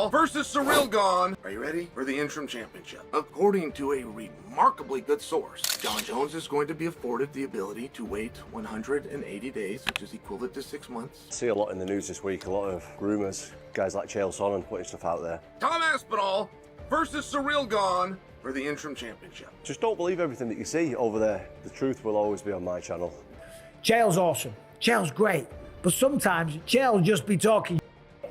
Aspinall versus Ciryl Gane. Are you ready for the interim championship? According to a remarkably good source, Jon Jones is going to be afforded the ability to wait 180 days, which is equivalent to 6 months. I see a lot in the news this week, a lot of rumours, guys like Ciryl Gane putting stuff out there. Tom Aspinall versus Ciryl Gane for the interim championship. Just don't believe everything that you see over there. The truth will always be on my channel. Ciryl's awesome. Ciryl's great. But sometimes Ciryl just be talking,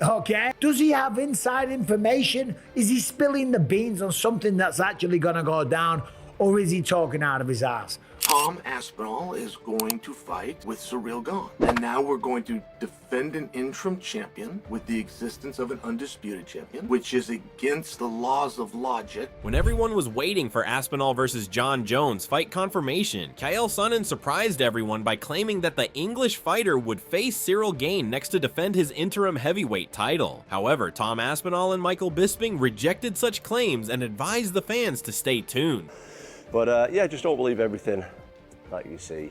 okay? Does he have inside information? Is he spilling the beans on something that's actually gonna go down? Or is he talking out of his ass? Tom Aspinall is going to fight with Ciryl Gane. And now we're going to defend an interim champion with the existence of an undisputed champion, which is against the laws of logic. When everyone was waiting for Aspinall versus Jon Jones fight confirmation, Ciryl Gane surprised everyone by claiming that the English fighter would face Ciryl Gane next to defend his interim heavyweight title. However, Tom Aspinall and Michael Bisping rejected such claims and advised the fans to stay tuned. But yeah, just don't believe everything that you see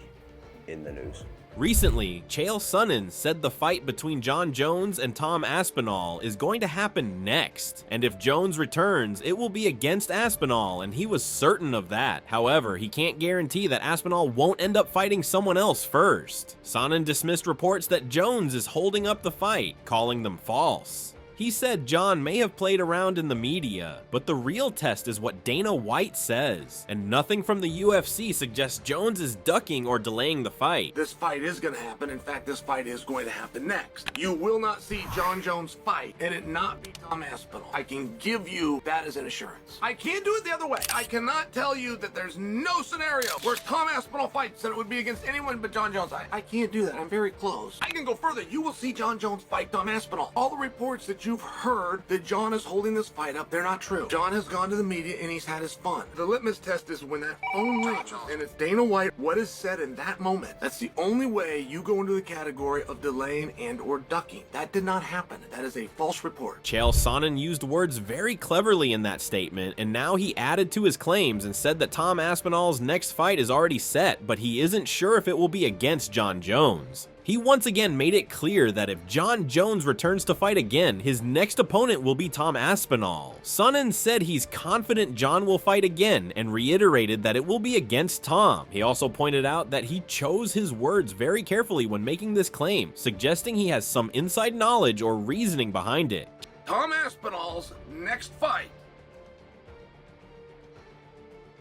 in the news. Recently, Chael Sonnen said the fight between Jon Jones and Tom Aspinall is going to happen next, and if Jones returns, it will be against Aspinall, and he was certain of that. However, he can't guarantee that Aspinall won't end up fighting someone else first. Sonnen dismissed reports that Jones is holding up the fight, calling them false. He said Jon may have played around in the media, but the real test is what Dana White says, and nothing from the UFC suggests Jones is ducking or delaying the fight. This fight is going to happen. In fact, this fight is going to happen next. You will not see Jon Jones fight and it not be Tom Aspinall. I can give you that as an assurance. I can't do it the other way. I cannot tell you that there's no scenario where Tom Aspinall fights and it would be against anyone but Jon Jones. I can't do that. I'm very close. I can go further. You will see Jon Jones fight Tom Aspinall. All the reports that you've heard that Jon is holding this fight up, they're not true. Jon has gone to the media and he's had his fun. The litmus test is when that phone rings and it's Dana White, what is said in that moment. That's the only way you go into the category of delaying and or ducking. That did not happen. That is a false report. Chael Sonnen used words very cleverly in that statement, and now he added to his claims and said that Tom Aspinall's next fight is already set, but he isn't sure if it will be against Jon Jones. He once again made it clear that if Jon Jones returns to fight again, his next opponent will be Tom Aspinall. Sonnen said he's confident Jon will fight again and reiterated that it will be against Tom. He also pointed out that he chose his words very carefully when making this claim, suggesting he has some inside knowledge or reasoning behind it. Tom Aspinall's next fight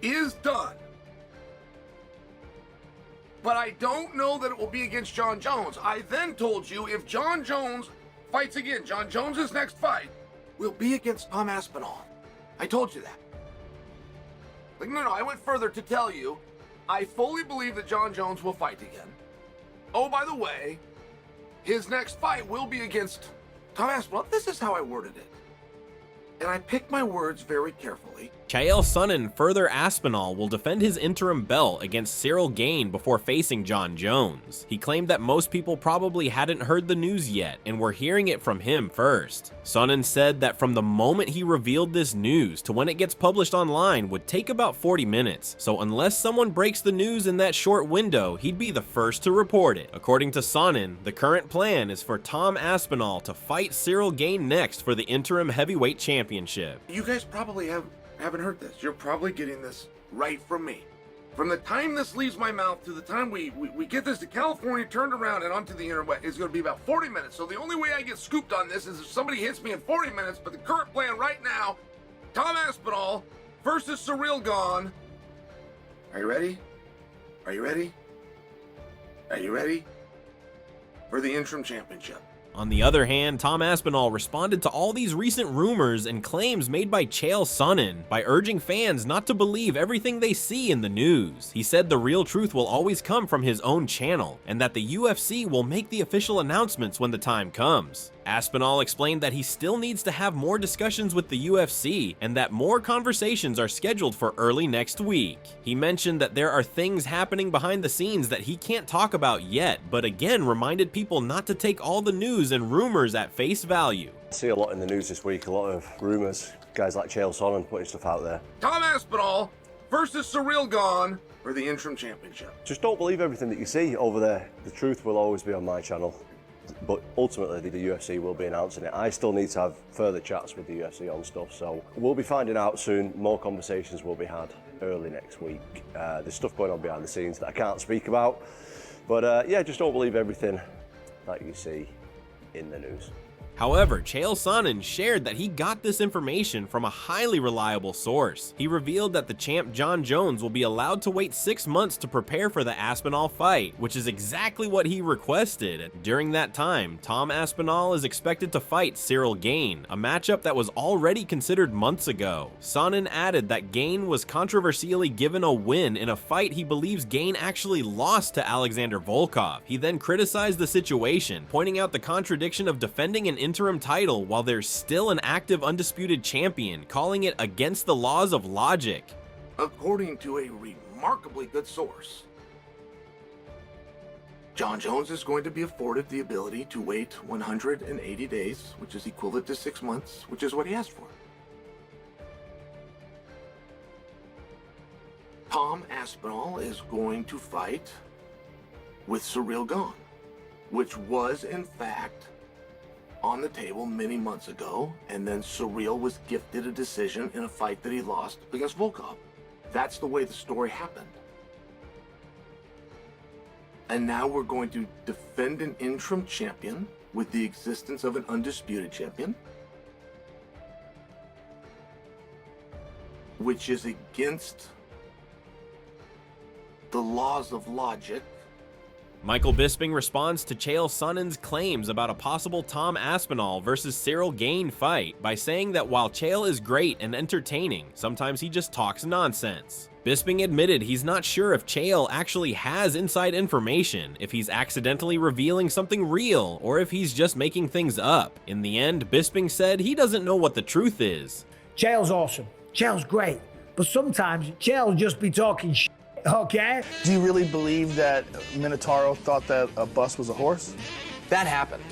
is done. But I don't know that it will be against Jon Jones. I then told you if Jon Jones fights again, Jon Jones' next fight will be against Tom Aspinall. I told you that. Like, no, I went further to tell you, I fully believe that Jon Jones will fight again. Oh, by the way, his next fight will be against Tom Aspinall. This is how I worded it. And I picked my words very carefully. Chael Sonnen further Aspinall will defend his interim belt against Ciryl Gane before facing Jon Jones. He claimed that most people probably hadn't heard the news yet and were hearing it from him first. Sonnen said that from the moment he revealed this news to when it gets published online would take about 40 minutes, so unless someone breaks the news in that short window, he'd be the first to report it. According to Sonnen, the current plan is for Tom Aspinall to fight Ciryl Gane next for the interim heavyweight championship. You guys probably haven't heard this. You're probably getting this right from me. From the time this leaves my mouth to the time we get this to California, turned around and onto the internet is going to be about 40 minutes. So the only way I get scooped on this is if somebody hits me in 40 minutes. But the current plan right now, Tom Aspinall versus Ciryl Gane. Are you ready? Are you ready? Are you ready for the interim championship? On the other hand, Tom Aspinall responded to all these recent rumors and claims made by Chael Sonnen by urging fans not to believe everything they see in the news. He said the real truth will always come from his own channel, and that the UFC will make the official announcements when the time comes. Aspinall explained that he still needs to have more discussions with the UFC and that more conversations are scheduled for early next week. He mentioned that there are things happening behind the scenes that he can't talk about yet, but again reminded people not to take all the news and rumors at face value. I see a lot in the news this week, a lot of rumours, guys like Ciryl Gane putting stuff out there. Tom Aspinall versus Ciryl Gane for the interim championship. Just don't believe everything that you see over there. The truth will always be on my channel. But ultimately, the UFC will be announcing it. I still need to have further chats with the UFC on stuff, so we'll be finding out soon. More conversations will be had early next week. There's stuff going on behind the scenes that I can't speak about. But yeah, just don't believe everything that you see in the news. However, Chael Sonnen shared that he got this information from a highly reliable source. He revealed that the champ Jon Jones will be allowed to wait 6 months to prepare for the Aspinall fight, which is exactly what he requested. During that time, Tom Aspinall is expected to fight Ciryl Gane, a matchup that was already considered months ago. Sonnen added that Gane was controversially given a win in a fight he believes Gane actually lost to Alexander Volkov. He then criticized the situation, pointing out the contradiction of defending an interim title while there's still an active undisputed champion, calling it against the laws of logic. According to a remarkably good source, Jon Jones is going to be afforded the ability to wait 180 days, which is equivalent to 6 months, which is what he asked for. Tom Aspinall is going to fight with Ciryl Gane, which was in fact on the table many months ago, and then Ciryl was gifted a decision in a fight that he lost against Volkov. That's the way the story happened. And now we're going to defend an interim champion with the existence of an undisputed champion, which is against the laws of logic. Michael Bisping responds to Chael Sonnen's claims about a possible Tom Aspinall versus Ciryl Gane fight by saying that while Chael is great and entertaining, sometimes he just talks nonsense. Bisping admitted he's not sure if Chael actually has inside information, if he's accidentally revealing something real, or if he's just making things up. In the end, Bisping said he doesn't know what the truth is. Chael's awesome. Chael's great. But sometimes Chael just be talking shit. Okay? Do you really believe that Minotauro thought that a bus was a horse? That happened.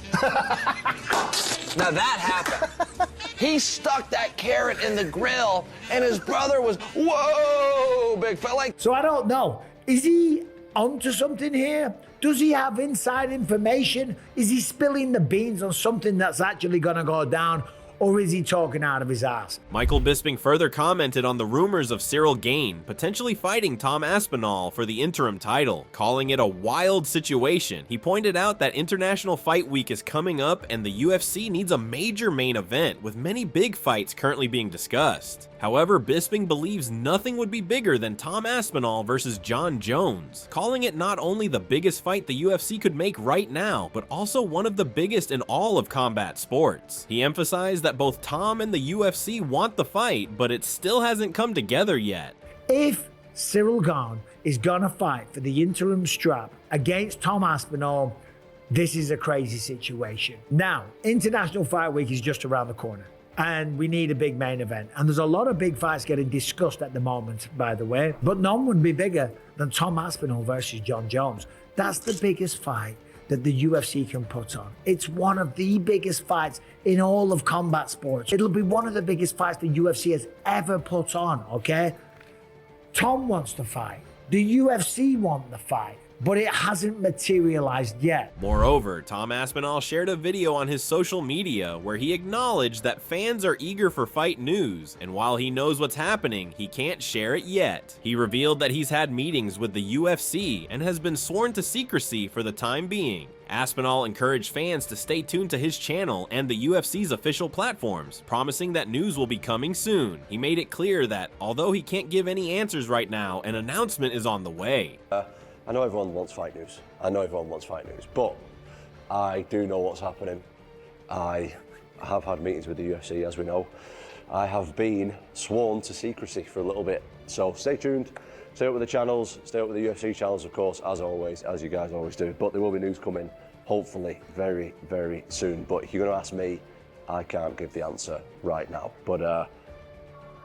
Now that happened. He stuck that carrot in the grill, and his brother was, whoa, big fella. Like, So I don't know. Is he onto something here? Does he have inside information? Is he spilling the beans on something that's actually gonna go down? Or is he talking out of his ass? Michael Bisping further commented on the rumors of Ciryl Gane potentially fighting Tom Aspinall for the interim title, calling it a wild situation. He pointed out that International Fight Week is coming up and the UFC needs a major main event with many big fights currently being discussed. However, Bisping believes nothing would be bigger than Tom Aspinall versus Jon Jones, calling it not only the biggest fight the UFC could make right now, but also one of the biggest in all of combat sports. He emphasized that both Tom and the UFC want the fight, but it still hasn't come together yet. If Ciryl Gane is gonna fight for the interim strap against Tom Aspinall, this is a crazy situation. Now, International Fight Week is just around the corner, and we need a big main event. And there's a lot of big fights getting discussed at the moment, by the way, but none would be bigger than Tom Aspinall versus Jon Jones. That's the biggest fight that the UFC can put on. It's one of the biggest fights in all of combat sports. It'll be one of the biggest fights the UFC has ever put on, okay? Tom wants to fight. The UFC want the fight, but it hasn't materialized yet. Moreover, Tom Aspinall shared a video on his social media where he acknowledged that fans are eager for fight news, and while he knows what's happening, he can't share it yet. He revealed that he's had meetings with the UFC and has been sworn to secrecy for the time being. Aspinall encouraged fans to stay tuned to his channel and the UFC's official platforms, promising that news will be coming soon. He made it clear that, although he can't give any answers right now, an announcement is on the way. I know everyone wants fight news. But I do know what's happening. I have had meetings with the UFC, as we know. I have been sworn to secrecy for a little bit. So stay tuned, stay up with the channels, stay up with the UFC channels, of course, as always, as you guys always do. But there will be news coming, hopefully, very, very soon. But if you're gonna ask me, I can't give the answer right now. But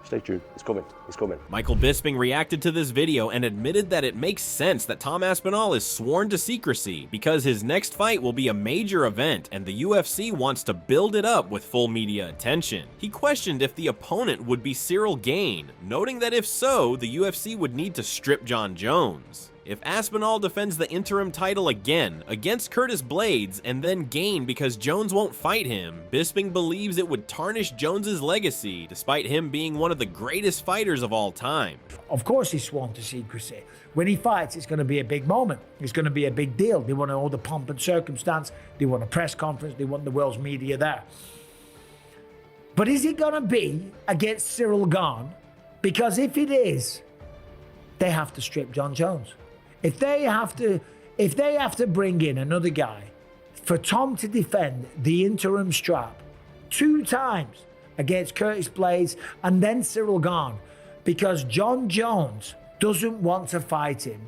stay tuned, it's coming. Michael Bisping reacted to this video and admitted that it makes sense that Tom Aspinall is sworn to secrecy because his next fight will be a major event and the UFC wants to build it up with full media attention. He questioned if the opponent would be Ciryl Gane, noting that if so, the UFC would need to strip Jon Jones. If Aspinall defends the interim title again against Curtis Blades and then Gane because Jones won't fight him, Bisping believes it would tarnish Jones's legacy despite him being one of the greatest fighters of all time. Of course he's sworn to secrecy. When he fights, it's going to be a big moment. It's going to be a big deal. They want all the pomp and circumstance. They want a press conference. They want the world's media there. But is it going to be against Ciryl Gane? Because if it is, they have to strip Jon Jones. If they have to bring in another guy for Tom to defend the interim strap 2 times against Curtis Blades and then Ciryl Gane, because Jon Jones doesn't want to fight him,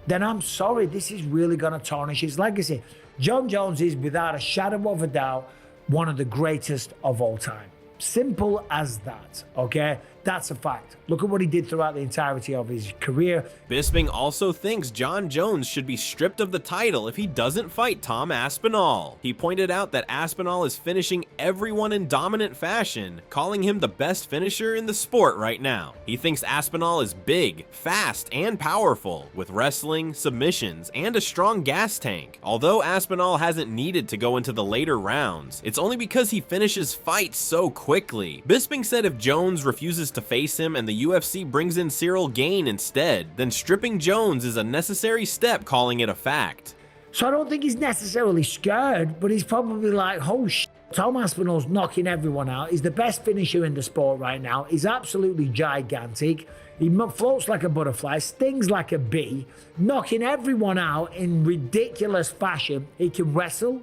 then I'm sorry, this is really going to tarnish his legacy. Jon Jones is, without a shadow of a doubt, one of the greatest of all time. Simple as that, okay? That's a fact. Look at what he did throughout the entirety of his career. Bisping also thinks Jon Jones should be stripped of the title if he doesn't fight Tom Aspinall. He pointed out that Aspinall is finishing everyone in dominant fashion, calling him the best finisher in the sport right now. He thinks Aspinall is big, fast, and powerful, with wrestling, submissions, and a strong gas tank. Although Aspinall hasn't needed to go into the later rounds, it's only because he finishes fights so quickly. Bisping said if Jones refuses to face him and the UFC brings in Ciryl Gane instead, then stripping Jones is a necessary step, calling it a fact. So I don't think he's necessarily scared, but he's probably like, oh shit, Tom Aspinall's knocking everyone out. He's the best finisher in the sport right now. He's absolutely gigantic. He floats like a butterfly, stings like a bee, knocking everyone out in ridiculous fashion. He can wrestle,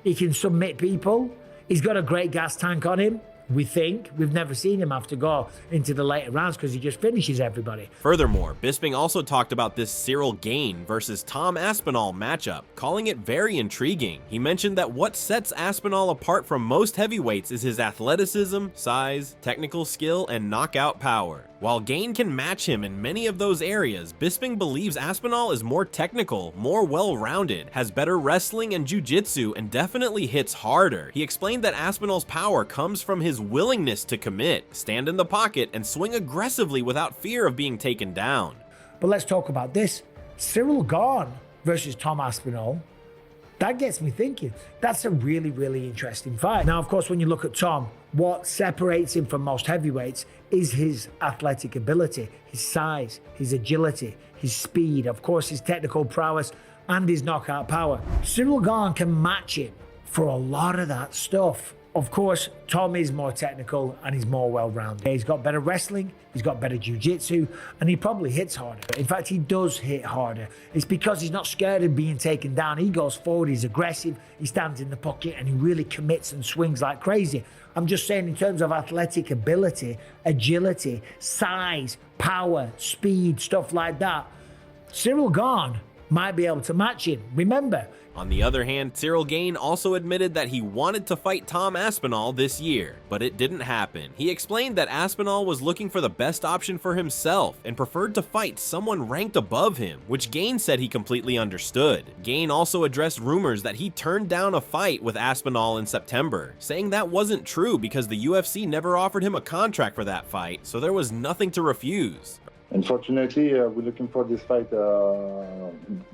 he can submit people, he's got a great gas tank on him. We think. We've never seen him have to go into the later rounds because he just finishes everybody. Furthermore, Bisping also talked about this Ciryl Gane versus Tom Aspinall matchup, calling it very intriguing. He mentioned that what sets Aspinall apart from most heavyweights is his athleticism, size, technical skill, and knockout power. While Gane can match him in many of those areas, Bisping believes Aspinall is more technical, more well-rounded, has better wrestling and jiu-jitsu, and definitely hits harder. He explained that Aspinall's power comes from his willingness to commit, stand in the pocket, and swing aggressively without fear of being taken down. But let's talk about this. Ciryl Gane versus Tom Aspinall. That gets me thinking. That's a really, really interesting fight. Now, of course, when you look at Tom, what separates him from most heavyweights is his athletic ability, his size, his agility, his speed, of course, his technical prowess, and his knockout power. Ciryl Gane can match him for a lot of that stuff. Of course, Tom is more technical and he's more well-rounded. He's got better wrestling, he's got better jiu-jitsu, and he probably hits harder. In fact, he does hit harder. It's because he's not scared of being taken down. He goes forward, he's aggressive, he stands in the pocket, and he really commits and swings like crazy. I'm just saying in terms of athletic ability, agility, size, power, speed, stuff like that, Ciryl Gane might be able to match him. Remember, on the other hand, Ciryl Gane also admitted that he wanted to fight Tom Aspinall this year, but it didn't happen. He explained that Aspinall was looking for the best option for himself and preferred to fight someone ranked above him, which Gane said he completely understood. Gane also addressed rumors that he turned down a fight with Aspinall in September, saying that wasn't true because the UFC never offered him a contract for that fight, so there was nothing to refuse. Unfortunately, we're looking for this fight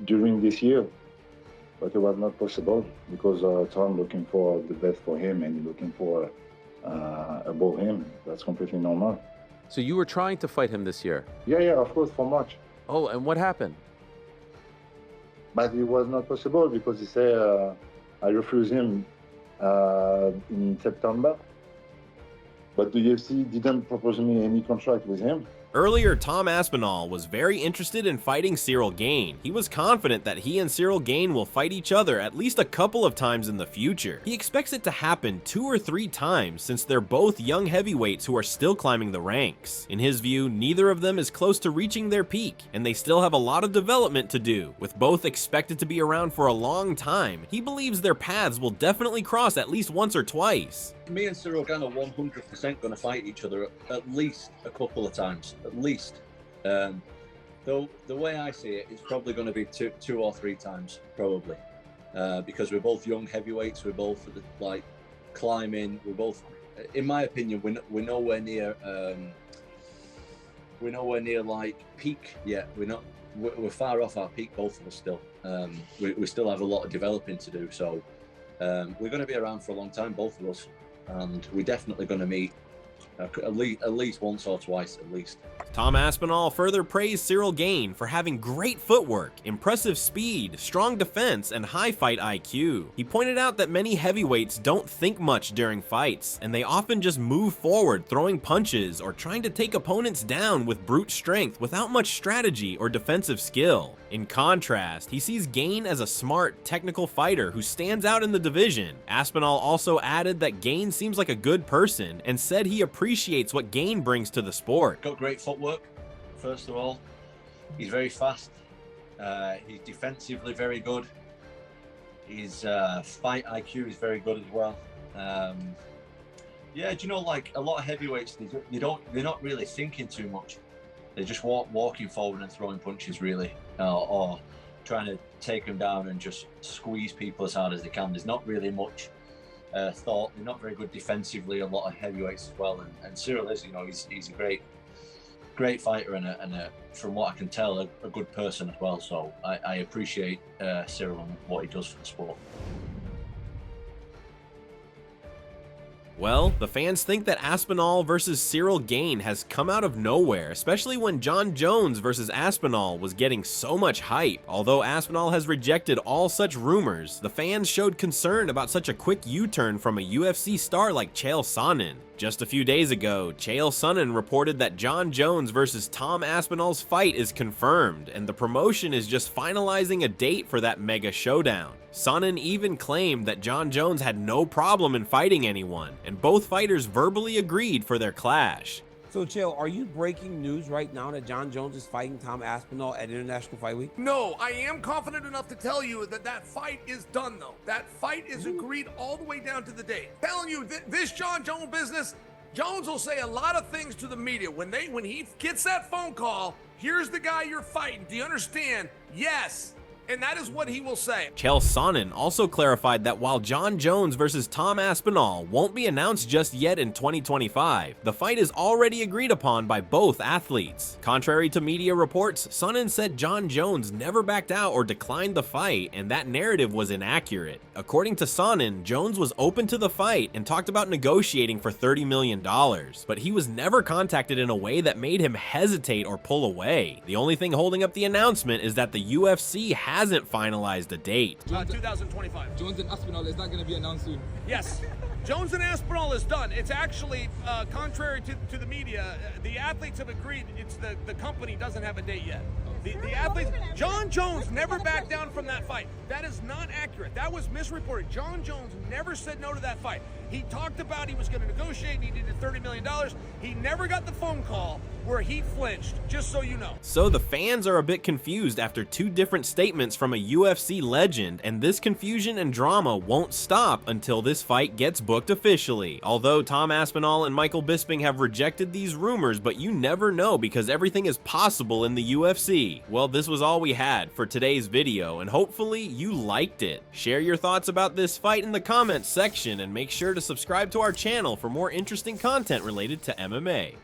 during this year. But it was not possible because Tom looking for the best for him and looking for above him. That's completely normal. So you were trying to fight him this year? Yeah, of course, for March. Oh, and what happened? But it was not possible because he said I refused him in September. But the UFC didn't propose me any contract with him. Earlier, Tom Aspinall was very interested in fighting Ciryl Gane. He was confident that he and Ciryl Gane will fight each other at least a couple of times in the future. He expects it to happen 2 or 3 times since they're both young heavyweights who are still climbing the ranks. In his view, neither of them is close to reaching their peak, and they still have a lot of development to do. With both expected to be around for a long time, he believes their paths will definitely cross at least once or twice. Me and Ciryl Gane are 100% going to fight each other at least a couple of times, at least. Though the way I see it, it's probably going to be two or 3 times, probably, because we're both young heavyweights. We're both like climbing. We're both, in my opinion, we're nowhere near like peak yet. We're not. we're far off our peak, both of us still. We still have a lot of developing to do, so we're going to be around for a long time, both of us, and we're definitely going to meet at least once or twice at least. Tom Aspinall further praised Ciryl Gane for having great footwork, impressive speed, strong defense, and high fight IQ. He pointed out that many heavyweights don't think much during fights, and they often just move forward throwing punches or trying to take opponents down with brute strength without much strategy or defensive skill. In contrast, he sees Gane as a smart, technical fighter who stands out in the division. Aspinall also added that Gane seems like a good person and said he appreciates what Gane brings to the sport. Got great footwork, first of all. He's very fast. He's defensively very good. His fight IQ is very good as well. Yeah, do you know, like a lot of heavyweights, they're not really thinking too much. They're just walking forward and throwing punches, really, or trying to take them down and just squeeze people as hard as they can. There's not really much thought. They're not very good defensively, a lot of heavyweights as well. And Ciryl is, you know, he's a great fighter and from what I can tell, a good person as well. So I appreciate Ciryl and what he does for the sport. Well, the fans think that Aspinall versus Ciryl Gane has come out of nowhere, especially when Jon Jones versus Aspinall was getting so much hype. Although Aspinall has rejected all such rumors, the fans showed concern about such a quick U-turn from a UFC star like Chael Sonnen. Just a few days ago, Chael Sonnen reported that Jon Jones versus Tom Aspinall's fight is confirmed, and the promotion is just finalizing a date for that mega showdown. Sonnen even claimed that Jon Jones had no problem in fighting anyone, and both fighters verbally agreed for their clash. So, Chael, are you breaking news right now that Jon Jones is fighting Tom Aspinall at International Fight Week? No, I am confident enough to tell you that that fight is done, though. That fight is agreed all the way down to the date. I'm telling you, this Jon Jones business, Jones will say a lot of things to the media. When he gets that phone call, here's the guy you're fighting. Do you understand? Yes. And that is what he will say. Chael Sonnen also clarified that while Jon Jones versus Tom Aspinall won't be announced just yet in 2025, the fight is already agreed upon by both athletes. Contrary to media reports, Sonnen said Jon Jones never backed out or declined the fight, and that narrative was inaccurate. According to Sonnen, Jones was open to the fight and talked about negotiating for $30 million, but he was never contacted in a way that made him hesitate or pull away. The only thing holding up the announcement is that the UFC hasn't finalized a date. 2025. Jones and Aspinall, is that going to be announced soon? Yes. Jones and Aspinall is done. It's actually, contrary to the media, the athletes have agreed. It's the company doesn't have a date yet. The athletes, Jon Jones never backed down from that fight. That is not accurate. That was misreported. Jon Jones never said no to that fight. He talked about he was going to negotiate and he needed $30 million. He never got the phone call where he flinched, just so you know. So the fans are a bit confused after two different statements from a UFC legend, and this confusion and drama won't stop until this fight gets booked officially. Although Tom Aspinall and Michael Bisping have rejected these rumors, but you never know because everything is possible in the UFC. Well, this was all we had for today's video, and hopefully you liked it. Share your thoughts about this fight in the comments section, and make sure to subscribe to our channel for more interesting content related to MMA.